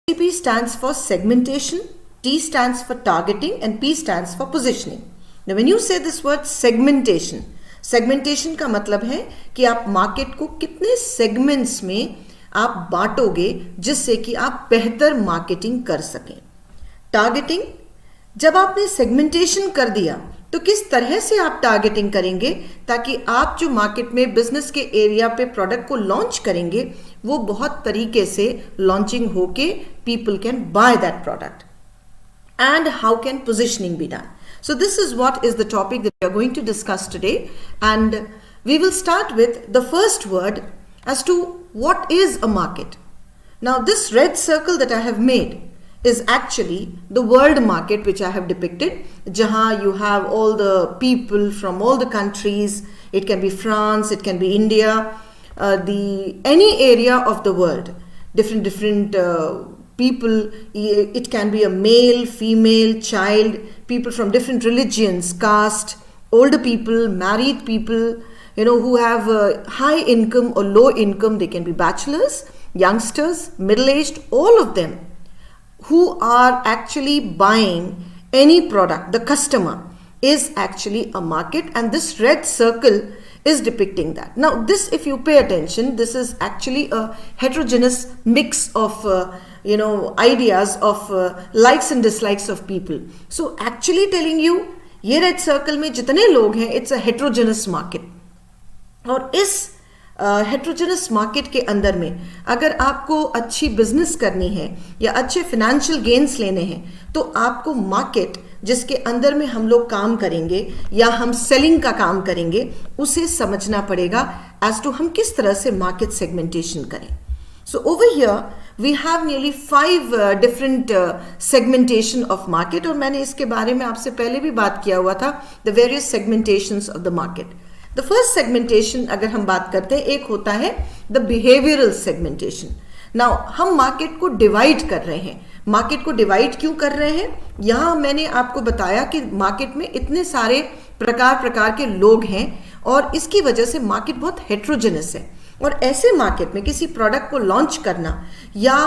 STP stands for segmentation, T stands for targeting, and P stands for positioning. Now when you say this word segmentation, segmentation का मतलब है कि आप market को कितने segments में आप बांटोगे जिससे कि आप बेहतर मार्केटिंग कर सकें. टारगेटिंग, जब आपने सेगमेंटेशन कर दिया तो किस तरह से आप टारगेटिंग करेंगे ताकि आप जो मार्केट में बिजनेस के एरिया पे प्रोडक्ट को लॉन्च करेंगे वो बहुत तरीके से लॉन्चिंग होके people can by that product. And how can positioning be done? So this is what is the topic that we are going to discuss today, and we will start with the first word as to what is a market. Now this red circle that I have made is actually the world market which I have depicted, jahan you have all the people from all the countries. It can be France, it can be India, any area of the world, different people. It can be a male, female, child, people from different religions, caste, older people, married people, who have high income or low income. They can be bachelors, youngsters, middle-aged, all of them who are actually buying any product. The customer is actually a market, and this red circle is depicting that. Now this, if you pay attention, this is actually a heterogeneous mix of ideas of likes and dislikes of people. So actually telling you, ये red circle में जितने लोग हैं, it's a heterogeneous market. और इस heterogeneous market के अंदर में अगर आपको अच्छी बिजनेस करनी है या अच्छे फाइनेंशियल गेन्स लेने हैं तो आपको मार्केट जिसके अंदर में हम लोग काम करेंगे या हम सेलिंग का काम करेंगे उसे समझना पड़ेगा एज टू हम किस तरह से मार्केट सेगमेंटेशन करें. So over here we have nearly 5 different segmentation of market, और मैंने इसके बारे में आपसे पहले भी बात किया हुआ था, the various segmentations of the market. The first segmentation अगर हम बात करते हैं, एक होता है the behavioral segmentation. Now हम मार्केट को डिवाइड कर रहे हैं. मार्केट को डिवाइड क्यों कर रहे हैं? यहाँ मैंने आपको बताया कि मार्केट में इतने सारे प्रकार के लोग हैं और इसकी वजह से मार्केट बहुत हेट्रोजेनस है, और ऐसे मार्केट में किसी प्रोडक्ट को लॉन्च करना या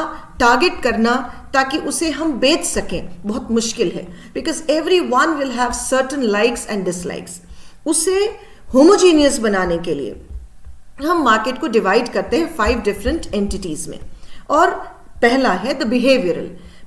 टारगेट करना ताकि उसे हम बेच सकें बहुत मुश्किल है, because every one will have certain likes and dislikes. उसे होमोजीनियस बनाने के लिए हम मार्केट को डिवाइड करते हैं 5 डिफरेंट एंटिटीज में. और पहला है the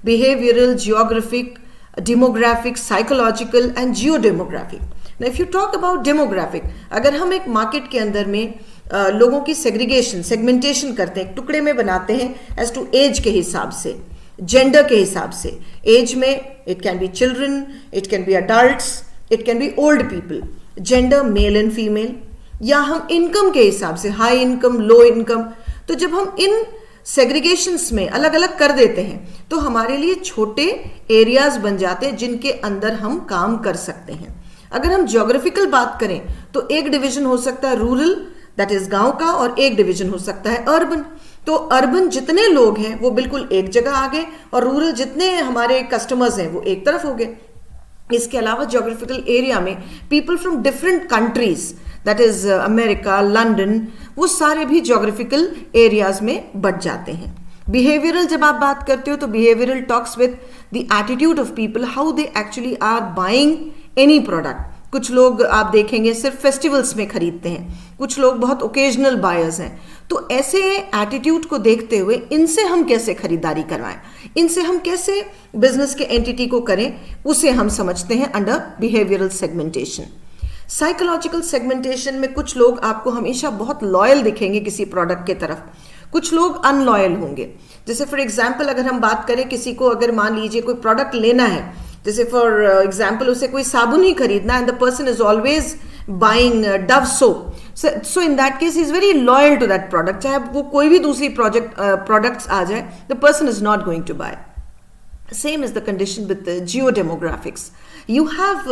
behavioural, geographic, demographic, psychological and Jio demographic. Now if you talk about demographic, अगर हम एक मार्केट के अंदर में लोगों की सेगमेंटेशन करते हैं, टुकड़े में बनाते हैं एज टू एज के हिसाब से, जेंडर के हिसाब से. एज में it can be children, it can be adults, it can be old people. Gender male and female. या हम इनकम के हिसाब से, हाई इनकम, लो इनकम. तो जब हम इन सेग्रीगेशंस में अलग अलग कर देते हैं तो हमारे लिए छोटे एरियाज बन जाते हैं जिनके अंदर हम काम कर सकते हैं. अगर हम ज्योग्राफिकल बात करें तो एक डिवीजन हो सकता है रूरल, दैट इज गांव का, और एक डिवीजन हो सकता है अर्बन. तो अर्बन जितने लोग हैं वो बिल्कुल एक जगह आ गए, और रूरल जितने हमारे कस्टमर्स हैं वो एक तरफ हो गए. इसके अलावा ज्योग्राफिकल एरिया में people from different countries, that is America, London, वो सारे भी ज्योग्राफिकल एरियाज में बट जाते हैं. बिहेवियरल जब आप बात करते हो तो behavioural talks with the attitude of people, how they actually are buying any product. कुछ लोग आप देखेंगे सिर्फ फेस्टिवल्स में खरीदते हैं, कुछ लोग बहुत ओकेजनल बायर्स हैं. तो ऐसे एटीट्यूड को देखते हुए इनसे हम कैसे खरीदारी करवाएं, इनसे हम कैसे बिजनेस के एंटिटी को करें, उसे हम समझते हैं under behavioural segmentation. Psychological segmentation में कुछ लोग आपको हमेशा बहुत लॉयल दिखेंगे किसी प्रोडक्ट के तरफ, कुछ लोग अनलॉयल होंगे. जैसे फॉर एग्जाम्पल अगर हम बात करें, किसी को अगर मान लीजिए कोई प्रोडक्ट लेना है, जैसे फॉर एग्जाम्पल उसे कोई साबुन ही खरीदना, and the person is always buying Dove soap. So in that case he is very loyal to that product. चाहे वो कोई भी दूसरी products आ जाए, the person is not going to buy. Same is the condition with the geodemographics. You have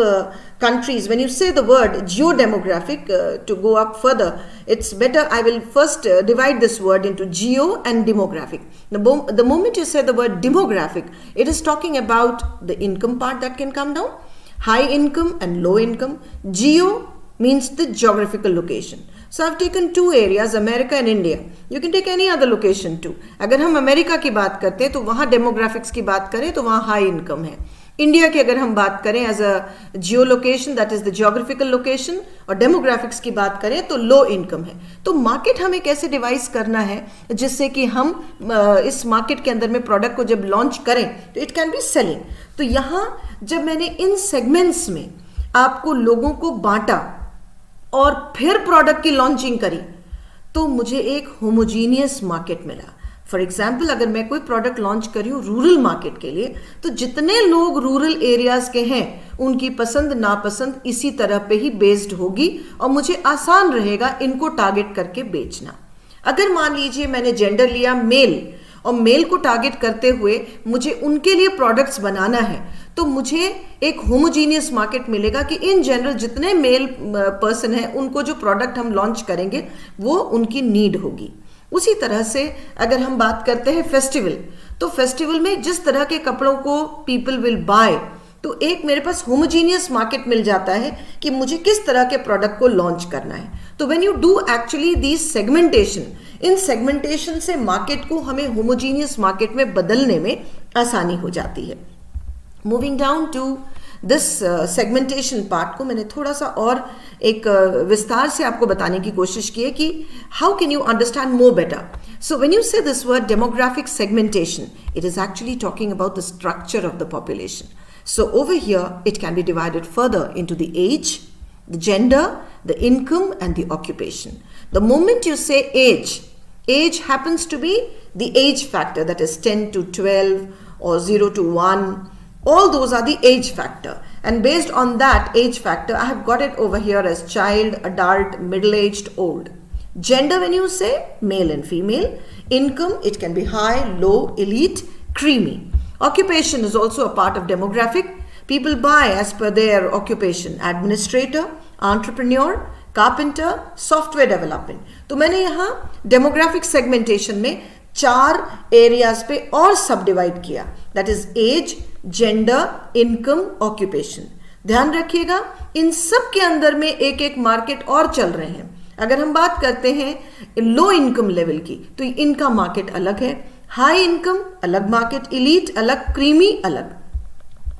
countries, when you say the word geodemographic, to go up further, it's better, I will first divide this word into geo and demographic. The moment you say the word demographic, it is talking about the income part that can come down, high income and low income. Geo means the geographical location. So I've taken two areas, America and India. You can take any other location too. अगर हम America की बात करते हैं तो वहाँ demographics की बात करें तो वहाँ हाई इनकम है. इंडिया की अगर हम बात करें as a geo location, that is the geographical location, और डेमोग्राफिक्स की बात करें तो लो इनकम है. तो मार्केट हमें कैसे डिवाइस करना है जिससे कि हम इस मार्केट के अंदर में प्रोडक्ट को जब लॉन्च करें तो इट कैन बी सेलिंग. तो यहाँ जब मैंने इन सेगमेंट्स में आपको लोगों को बांटा और फिर प्रोडक्ट की लॉन्चिंग करी तो मुझे एक होमोजीनियस मार्केट मिला. फॉर एग्जाम्पल, अगर मैं कोई प्रोडक्ट लॉन्च करी हूँ रूरल मार्केट के लिए तो जितने लोग रूरल एरियाज के हैं उनकी पसंद नापसंद इसी तरह पे ही बेस्ड होगी और मुझे आसान रहेगा इनको टारगेट करके बेचना. अगर मान लीजिए मैंने जेंडर लिया मेल और मेल को टारगेट करते हुए मुझे उनके लिए प्रोडक्ट्स बनाना है तो मुझे एक होमोजीनियस मार्केट मिलेगा कि इन जनरल जितने मेल पर्सन हैं उनको जो प्रोडक्ट हम लॉन्च करेंगे वो उनकी नीड होगी. उसी तरह से अगर हम बात करते हैं फेस्टिवल, तो फेस्टिवल में जिस तरह के कपड़ों को पीपल विल बाय तो एक मेरे पास होमोजीनियस मार्केट मिल जाता है कि मुझे किस तरह के प्रोडक्ट को लॉन्च करना है. तो when you do actually this segmentation, in segmentation से मार्केट को हमें होमोजीनियस मार्केट में बदलने में आसानी हो जाती है. Moving down to this segmentation part को मैंने थोड़ा सा और एक विस्तार से आपको बताने की कोशिश की है कि how can you understand more better. So when you say this word demographic segmentation, it is actually talking about the structure of the population. So over here, it can be divided further into the age, the gender, the income, and the occupation. The moment you say age happens to be the age factor, that is 10 to 12 or 0 to 1. All those are the age factor. And based on that age factor, I have got it over here as child, adult, middle-aged, old. Gender, when you say male and female. Income, it can be high, low, elite, creamy. Occupation is also a part of demographic. People buy as per their occupation. Administrator, entrepreneur, carpenter, software development. तो मैंने यहाँ demographic segmentation में 4 areas पे और सब divide किया. That is age, gender, income, occupation. ध्यान रखिएगा इन सब के अंदर में एक एक मार्केट और चल रहे हैं. अगर हम बात करते हैं लो इनकम लेवल की तो इनका मार्केट अलग है. हाई इनकम अलग मार्केट, इलीट अलग, क्रीमी अलग.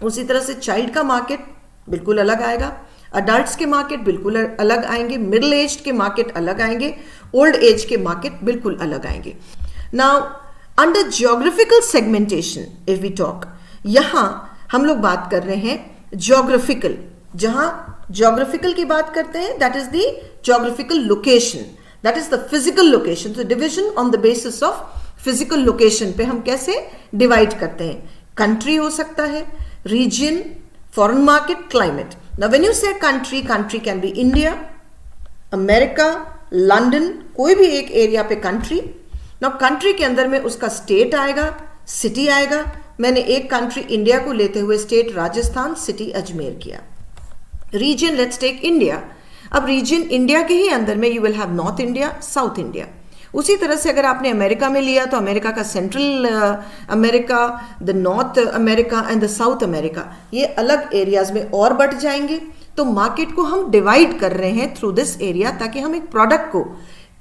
उसी तरह से चाइल्ड का मार्केट बिल्कुल अलग आएगा, अडल्ट्स के मार्केट बिल्कुल अलग आएंगे, मिडिल एज के मार्केट अलग आएंगे, ओल्ड एज के मार्केट बिल्कुल अलग आएंगे. Now under geographical segmentation if we talk, यहां हम लोग बात कर रहे हैं जियोग्राफिकल. जहां जियोग्राफिकल की बात करते हैं that is the geographical location, that is the physical location. तो division on the basis of physical location पे हम कैसे डिवाइड करते हैं. कंट्री हो सकता है, region, foreign market, climate. Now when you say country, country can be India, America, London, कोई भी एक एरिया पे कंट्री. नाउ कंट्री के अंदर में उसका स्टेट आएगा, सिटी आएगा. मैंने एक कंट्री इंडिया को लेते हुए स्टेट राजस्थान, सिटी अजमेर किया. Region, let's take India. अब रीजन इंडिया के ही अंदर में you will have north India, south India. उसी तरह से अगर आपने अमेरिका में लिया तो अमेरिका का central America, the north America and the south America, ये अलग एरियाज में और बढ़ जाएंगे. तो मार्केट को हम डिवाइड कर रहे हैं थ्रू दिस एरिया ताकि हम एक प्रोडक्ट को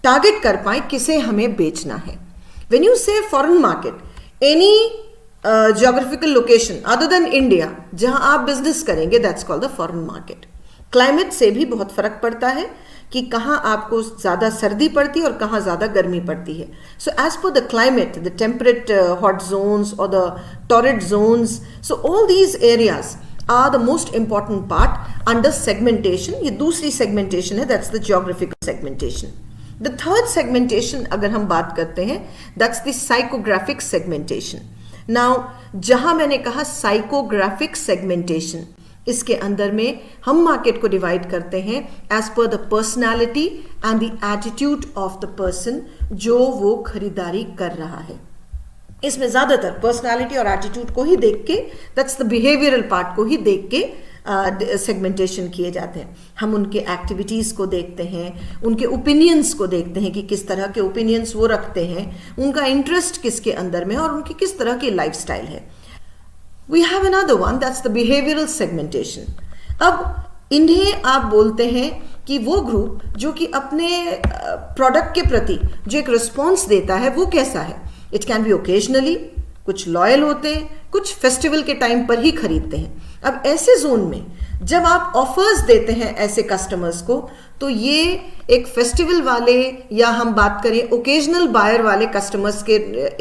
टारगेट कर पाए किसे हमें बेचना है. व्हेन यू से foreign market, any geographical location other than India जहां आप बिजनेस करेंगे, that's called the foreign market. Climate से भी बहुत फर्क पड़ता है कि कहाँ आपको ज़्यादा सर्दी पड़ती है और कहाँ ज़्यादा गर्मी पड़ती है. So as per the climate, the temperate hot zones और the torrid zones, so all these areas are the most important part under segmentation. ये दूसरी सेगमेंटेशन है, that's the geographical segmentation. The third segmentation अगर हम बात करते हैं that's the psychographic segmentation. Now जहां मैंने कहा साइकोग्राफिक सेगमेंटेशन, इसके अंदर में हम मार्केट को डिवाइड करते हैं as per the personality and the attitude of the person जो वो खरीदारी कर रहा है. इसमें ज्यादातर पर्सनालिटी और एटीट्यूड को ही देख के, दैट्स द बिहेवियरल पार्ट को ही देख के सेगमेंटेशन किए जाते हैं. हम उनके एक्टिविटीज़ को देखते हैं, उनके ओपिनियंस को देखते हैं कि किस तरह के ओपिनियंस वो रखते हैं, उनका इंटरेस्ट किसके अंदर में और उनकी किस तरह की लाइफस्टाइल है. We have another one, that's the behavioral segmentation. अब इन्हें आप बोलते हैं कि वो ग्रुप जो कि अपने प्रोडक्ट के प्रति जो एक रिस्पॉन्स देता है वो कैसा है. इट कैन बी ओकेजनली, कुछ लॉयल होते हैं, कुछ फेस्टिवल के टाइम पर ही खरीदते हैं. अब ऐसे जोन में जब आप ऑफर्स देते हैं ऐसे कस्टमर्स को, तो ये एक फेस्टिवल वाले या हम बात करें ओकेजनल बायर वाले कस्टमर्स के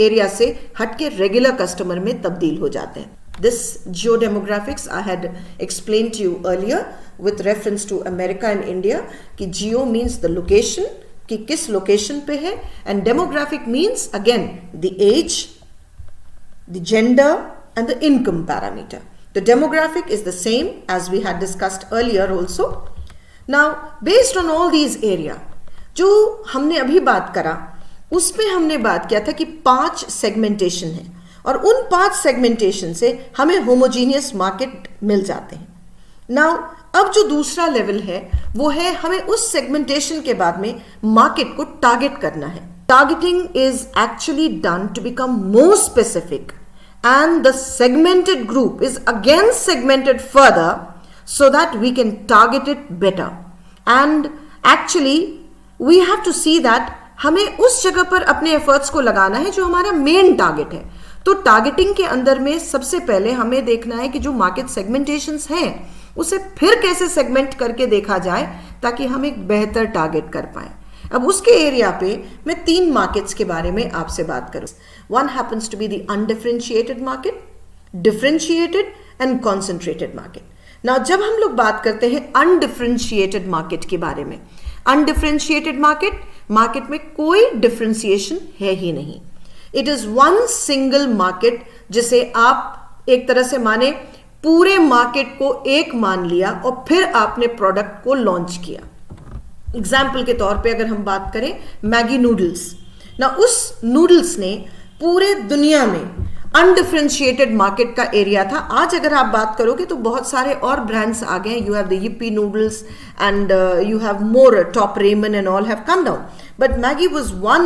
एरिया से हट के रेगुलर कस्टमर में तब्दील हो जाते हैं. This geodemographics I had explained to you earlier with reference to America and India कि geo means the location, कि किस location पे है, and demographic means again the age, the gender and the income parameter. The demographic is the same as we had discussed earlier also. Now based on all these area जो हमने अभी बात करा उसमें हमने बात किया था कि 5 सेगमेंटेशन है और उन 5 सेगमेंटेशन से हमें होमोजीनियस मार्केट मिल जाते हैं. नाउ अब जो दूसरा लेवल है वो है हमें उस सेगमेंटेशन के बाद में मार्केट को टारगेट करना है. Targeting is actually done to become more specific and the segmented group is again segmented further so that we can target it better. And actually we have to see that हमें उस जगह पर अपने efforts को लगाना है जो हमारा मेन टारगेट है. तो टारगेटिंग के अंदर में सबसे पहले हमें देखना है कि जो मार्केट सेगमेंटेशंस हैं उसे फिर कैसे सेगमेंट करके देखा जाए ताकि हम एक बेहतर टारगेट कर पाए. अब उसके एरिया पे मैं 3 मार्केट्स के बारे में आपसे बात करूं. One happens to be the undifferentiated market, differentiated and concentrated market. Now जब हम लोग बात करते हैं अनडिफरेंशिएटेड मार्केट के बारे में, अनडिफरेंशिएटेड मार्केट में कोई डिफरेंशिएशन है ही नहीं. It is one single market जिसे आप एक तरह से माने पूरे मार्केट को एक मान लिया और फिर आपने प्रोडक्ट को लॉन्च किया. एग्जाम्पल के तौर पे अगर हम बात करें मैगी नूडल्स, ना उस नूडल्स ने पूरे दुनिया में अनडिफरेंशिएटेड मार्केट का एरिया था. आज अगर आप बात करोगे तो बहुत सारे और ब्रांड्स आ गए. You have the yippee noodles and you have more top ramen and all have come down, but Maggi was one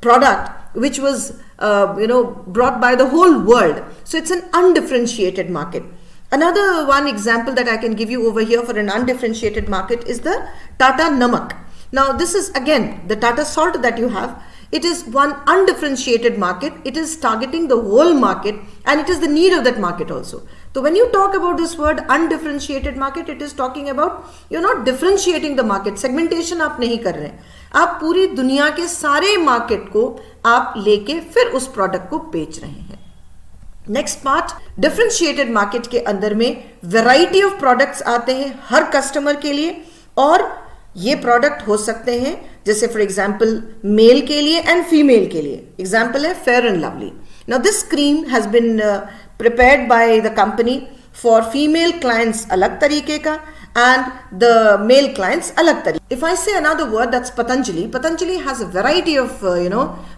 product which was brought by the whole world. So it's an undifferentiated market. Another one example that I can give you over here for an undifferentiated market is the Tata Namak. Now this is again the Tata salt that you have. It is one undifferentiated market. It is targeting the whole market and it is the need of that market also. So when you talk about this word undifferentiated market, it is talking about you're not differentiating the market. Segmentation आप नहीं कर रहे हैं. आप पूरी दुनिया के सारे मार्केट को आप लेके फिर उस प्रोडक्ट को बेच रहे हैं. नेक्स्ट पार्ट, डिफरेंशिएटेड मार्केट के अंदर में वैरायटी ऑफ प्रोडक्ट्स आते हैं हर कस्टमर के लिए और ये प्रोडक्ट हो सकते हैं जैसे फॉर एग्जांपल मेल के लिए एंड फीमेल के लिए. एग्जांपल है Fair and Lovely. Now this cream has been prepared by the company for female clients अलग तरीके का and the male clients alag tariqe. If I say another word, that's Patanjali. Patanjali has a variety of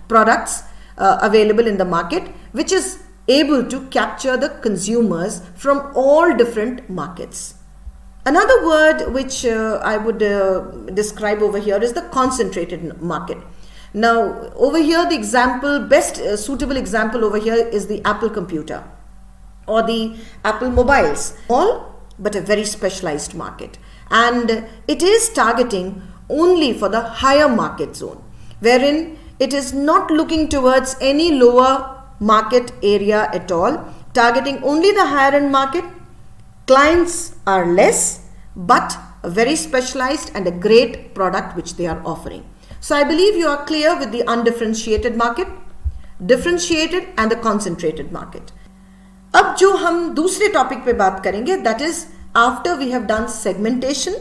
products available in the market which is able to capture the consumers from all different markets. Another word which I would describe over here is the concentrated market. Now over here the example, best suitable example over here is the Apple computer or the Apple mobiles. All but a very specialized market, and it is targeting only for the higher market zone, wherein it is not looking towards any lower market area at all, targeting only the higher end market. Clients are less but very specialized and a great product which they are offering. So I believe you are clear with the undifferentiated market, differentiated and the concentrated market. अब जो हम दूसरे topic पे बात करेंगे that is after we have done segmentation,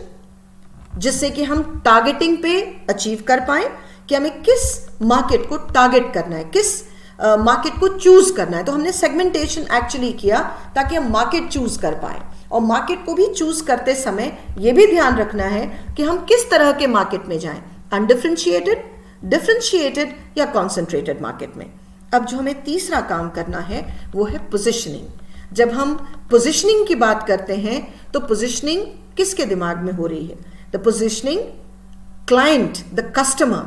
जिससे कि हम टारगेटिंग पे अचीव कर पाए कि हमें किस मार्केट को टारगेट करना है, किस मार्केट को चूज करना है. तो हमने सेगमेंटेशन एक्चुअली किया ताकि हम मार्केट चूज कर पाए और मार्केट को भी चूज करते समय यह भी ध्यान रखना है कि हम किस तरह के मार्केट में जाएं, अनडिफरेंशिएटेड, डिफरेंशिएटेड या कॉन्सेंट्रेटेड मार्केट में. अब जो हमें तीसरा काम करना है वो है पोजिशनिंग. जब हम पोजिशनिंग की बात करते हैं तो पोजिशनिंग किसके दिमाग में हो रही है? The positioning client, the customer,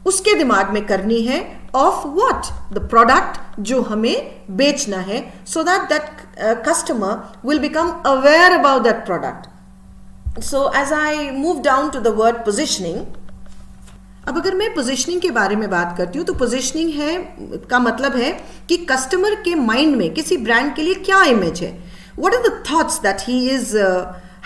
उसके दिमाग में करनी है ऑफ व्हाट, द प्रोडक्ट जो हमें बेचना है, so that customer will become aware about that product. So as I move down to the word positioning, अब अगर मैं पोजिशनिंग के बारे में बात करती हूँ तो पोजिशनिंग है का मतलब है कि कस्टमर के माइंड में किसी ब्रांड के लिए क्या इमेज है, what are the thoughts that he is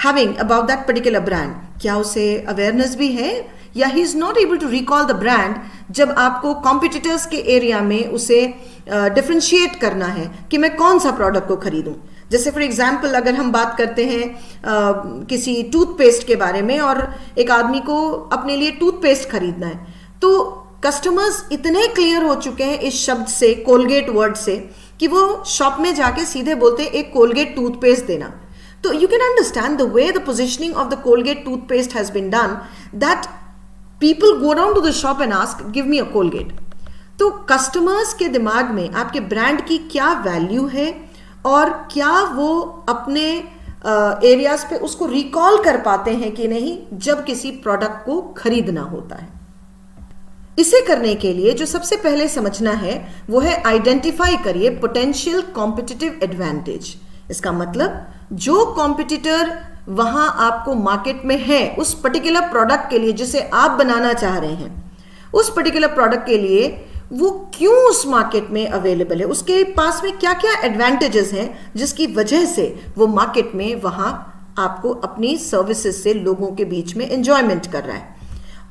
having about that particular brand. क्या उसे अवेयरनेस भी है या he is not able to recall the brand जब आपको कॉम्पिटिटर्स के एरिया में उसे डिफ्रेंशिएट करना है कि मैं कौन सा प्रोडक्ट को खरीदूं. जैसे फॉर एग्जाम्पल अगर हम बात करते हैं किसी टूथपेस्ट के बारे में और एक आदमी को अपने लिए टूथपेस्ट खरीदना है, तो कस्टमर्स इतने क्लियर हो चुके हैं इस शब्द से, कोलगेट वर्ड से, कि वो शॉप में जाके सीधे बोलते हैं एक कोलगेट टूथपेस्ट देना. तो you can understand the way the positioning of the Colgate toothpaste has been done that people go down to the shop and ask give me a Colgate. तो कस्टमर्स के दिमाग में आपके ब्रांड की क्या value है और क्या वो अपने एरियाज पे उसको रिकॉल कर पाते हैं कि नहीं जब किसी प्रोडक्ट को खरीदना होता है. इसे करने के लिए जो सबसे पहले समझना है वो है आइडेंटिफाई करिए पोटेंशियल कॉम्पिटिटिव एडवांटेज. इसका मतलब जो कॉम्पिटिटर वहां आपको मार्केट में है उस पर्टिकुलर प्रोडक्ट के लिए जिसे आप बनाना चाह रहे हैं, उस पर्टिकुलर प्रोडक्ट के लिए वो क्यों उस मार्केट में अवेलेबल है, उसके पास में क्या क्या एडवांटेजेस हैं जिसकी वजह से वो मार्केट में वहां आपको अपनी सर्विसेज से लोगों के बीच में एंजॉयमेंट कर रहा है.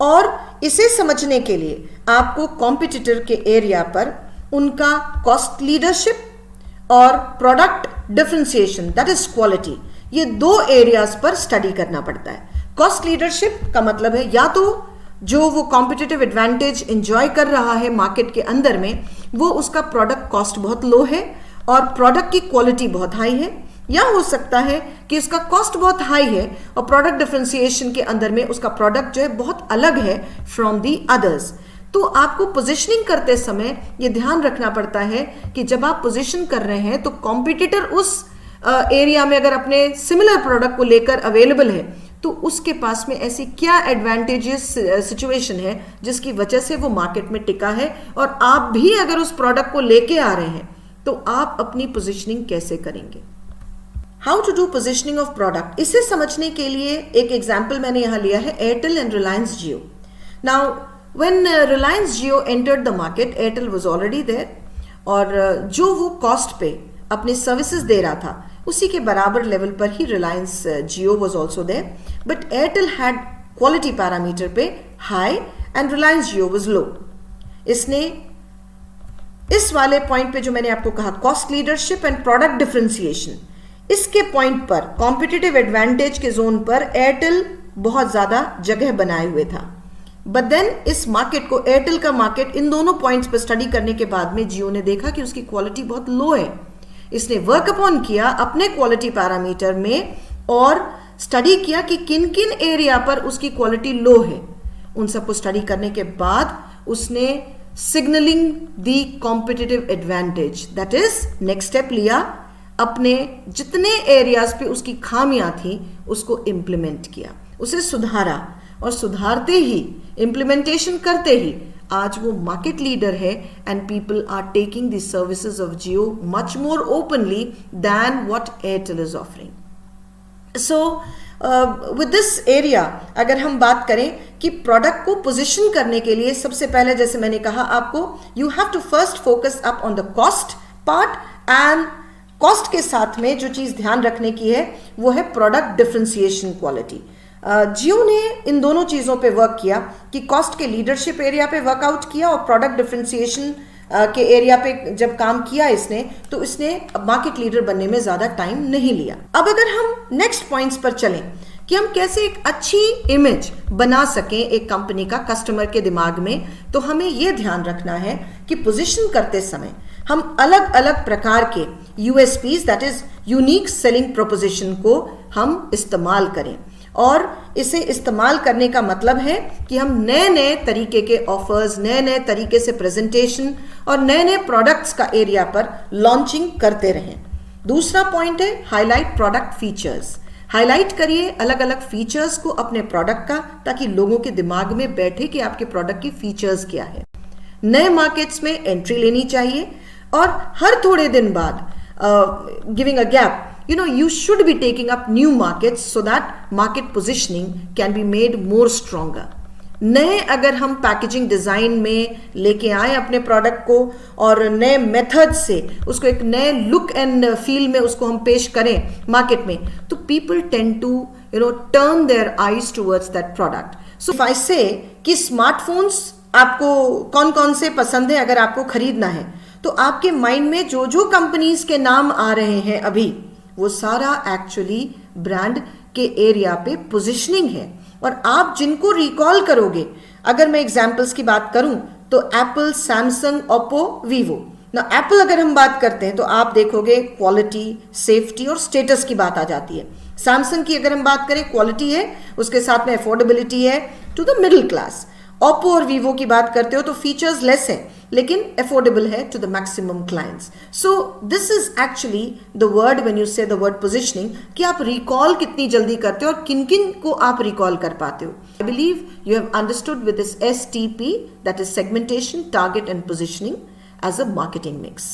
और इसे समझने के लिए आपको कॉम्पिटिटर के एरिया पर उनका कॉस्ट लीडरशिप और product differentiation that is quality, ये दो एरियाज पर स्टडी करना पड़ता है. कॉस्ट लीडरशिप का मतलब है या तो जो वो कॉम्पिटिटिव एडवांटेज एंजॉय कर रहा है मार्केट के अंदर में वो उसका प्रोडक्ट कॉस्ट बहुत लो है और प्रोडक्ट की क्वालिटी बहुत हाई है, या हो सकता है कि उसका कॉस्ट बहुत हाई है और प्रोडक्ट डिफरेंशिएशन के अंदर में उसका प्रोडक्ट जो है बहुत अलग है फ्रॉम दी अदर्स. तो आपको पोजीशनिंग करते समय ये ध्यान रखना पड़ता है कि जब आप पोजीशन कर रहे हैं तो कॉम्पिटिटर उस एरिया में अगर अपने सिमिलर प्रोडक्ट को लेकर अवेलेबल है तो उसके पास में ऐसी क्या एडवांटेजेस सिचुएशन है जिसकी वजह से वो मार्केट में टिका है, और आप भी अगर उस प्रोडक्ट को लेके आ रहे हैं तो आप अपनी पोजीशनिंग कैसे करेंगे. How to do positioning of product, इसे समझने के लिए एक एग्जाम्पल मैंने यहां लिया है Airtel and Reliance Jio. Now when Reliance Jio entered the market, Airtel was already there और जो वो कॉस्ट पे अपनी सर्विसेज दे रहा था उसी के बराबर लेवल पर ही Reliance Jio was also there, but Airtel had quality parameter पे high and Reliance Jio was low. इसने इस वाले पॉइंट पे जो मैंने आपको कहा cost leadership and product differentiation, इसके पॉइंट पर कॉम्पिटिटिव एडवांटेज के जोन पर एयरटेल बहुत ज्यादा जगह बनाए हुए था. बट देन इस मार्केट को, एयरटेल का मार्केट इन दोनों पॉइंट्स पर स्टडी करने के बाद में जियो ने देखा कि उसकी क्वालिटी बहुत लो है. इसने वर्क अपॉन किया अपने क्वालिटी पैरामीटर में और स्टडी किया कि किन किन एरिया पर उसकी क्वालिटी लो है. उन सबको स्टडी करने के बाद उसने signalling the competitive advantage, that is next step लिया, अपने जितने एरियाज पे उसकी खामियां थी उसको इंप्लीमेंट किया, उसे सुधारा और सुधारते ही, इंप्लीमेंटेशन करते ही आज वो मार्केट लीडर है and people are taking the services of Jio much more openly than what Airtel is offering. So with this area अगर हम बात करें कि प्रोडक्ट को पोजीशन करने के लिए सबसे पहले जैसे मैंने कहा आपको you have to first focus up on the cost part, and cost के साथ में जो चीज ध्यान रखने की है वो है प्रोडक्ट डिफरेंशिएशन क्वालिटी. जियो ने इन दोनों चीज़ों पे वर्क किया कि कॉस्ट के लीडरशिप एरिया पे वर्कआउट किया और प्रोडक्ट डिफरेंशिएशन के एरिया पे जब काम किया इसने तो इसने मार्केट लीडर बनने में ज़्यादा टाइम नहीं लिया. अब अगर हम नेक्स्ट पॉइंट्स पर चलें कि हम कैसे एक अच्छी इमेज बना सकें एक कंपनी का कस्टमर के दिमाग में, तो हमें यह ध्यान रखना है कि पोजीशन करते समय हम अलग अलग प्रकार के USPs that is unique selling proposition को हम इस्तेमाल करें. और इसे इस्तेमाल करने का मतलब है कि हम नए नए तरीके के ऑफर्स, नए नए तरीके से प्रेजेंटेशन और नए नए प्रोडक्ट्स का एरिया पर लॉन्चिंग करते रहें. दूसरा पॉइंट है हाईलाइट प्रोडक्ट फीचर्स. हाईलाइट करिए अलग अलग फीचर्स को अपने प्रोडक्ट का, ताकि लोगों के दिमाग में बैठे कि आपके प्रोडक्ट की फीचर्स क्या है. नए मार्केट्स में एंट्री लेनी चाहिए और हर थोड़े दिन बाद giving a gap you should be taking up new markets so that market positioning can be made more stronger. नए अगर हम पैकेजिंग डिज़ाइन में लेके आए अपने प्रोडक्ट को और नए मेथड से उसको एक नए लुक एंड फील में उसको हम पेश करें मार्केट में, तो people tend to turn their eyes towards that product. So if I say कि स्मार्टफोन्स आपको कौन कौन से पसंद है अगर आपको खरीदना है, तो आपके माइंड में जो जो कंपनीज के नाम आ रहे हैं अभी, वो सारा एक्चुअली ब्रांड के एरिया पे पोजिशनिंग है. और आप जिनको रिकॉल करोगे, अगर मैं एग्जाम्पल्स की बात करूं तो एप्पल, सैमसंग, ओप्पो, वीवो. ना एप्पल अगर हम बात करते हैं तो आप देखोगे क्वालिटी, सेफ्टी और स्टेटस की बात आ जाती है. सैमसंग की अगर हम बात करें, क्वालिटी है, उसके साथ में अफोर्डेबिलिटी है to the middle class. Oppo और वीवो की बात करते हो तो फीचर्स लेस है लेकिन अफोर्डेबल है to the maximum clients. So this is actually the word when you say the word positioning, कि आप रिकॉल कितनी जल्दी करते हो और किन किन को आप रिकॉल कर पाते हो. I believe you have understood with this STP, that is segmentation, target and positioning, as a marketing mix.